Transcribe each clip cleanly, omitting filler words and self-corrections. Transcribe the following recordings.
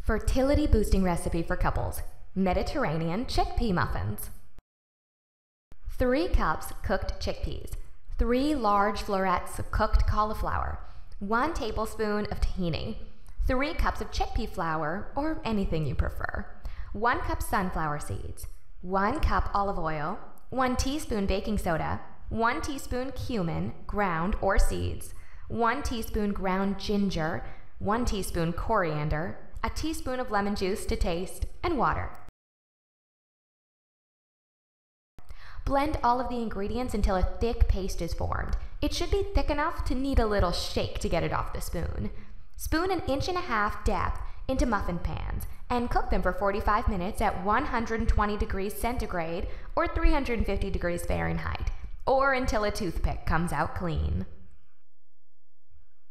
Fertility boosting recipe for couples: Mediterranean chickpea muffins. 3 cups cooked chickpeas, 3 large florets of cooked cauliflower, 1 tablespoon of tahini, 3 cups of chickpea flour or anything you prefer, 1 cup sunflower seeds, 1 cup olive oil, 1 teaspoon baking soda, 1 teaspoon cumin, ground or seeds, 1 teaspoon ground ginger, 1 teaspoon coriander, a teaspoon of lemon juice to taste, and water. Blend all of the ingredients until a thick paste is formed. It should be thick enough to need a little shake to get it off the spoon. Spoon 1.5 inch depth into muffin pans and cook them for 45 minutes at 120 degrees centigrade or 350 degrees Fahrenheit, or until a toothpick comes out clean.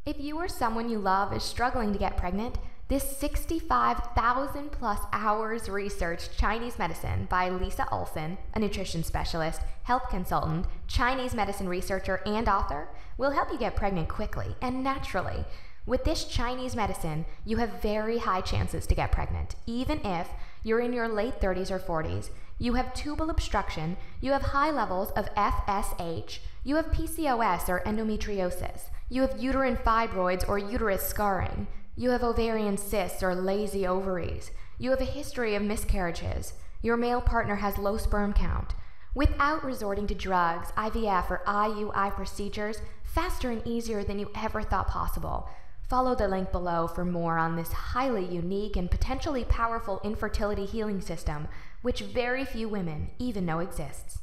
If you or someone you love is struggling to get pregnant, this 65,000 plus hours researched Chinese medicine by Lisa Olson, a nutrition specialist, health consultant, Chinese medicine researcher, and author, will help you get pregnant quickly and naturally. With this Chinese medicine, you have very high chances to get pregnant, even if you're in your late 30s or 40s, you have tubal obstruction, you have high levels of FSH, you have PCOS or endometriosis, you have uterine fibroids or uterus scarring, you have ovarian cysts or lazy ovaries, you have a history of miscarriages, your male partner has low sperm count. Without resorting to drugs, IVF, or IUI procedures, faster and easier than you ever thought possible. Follow the link below for more on this highly unique and potentially powerful infertility healing system, which very few women even know exists.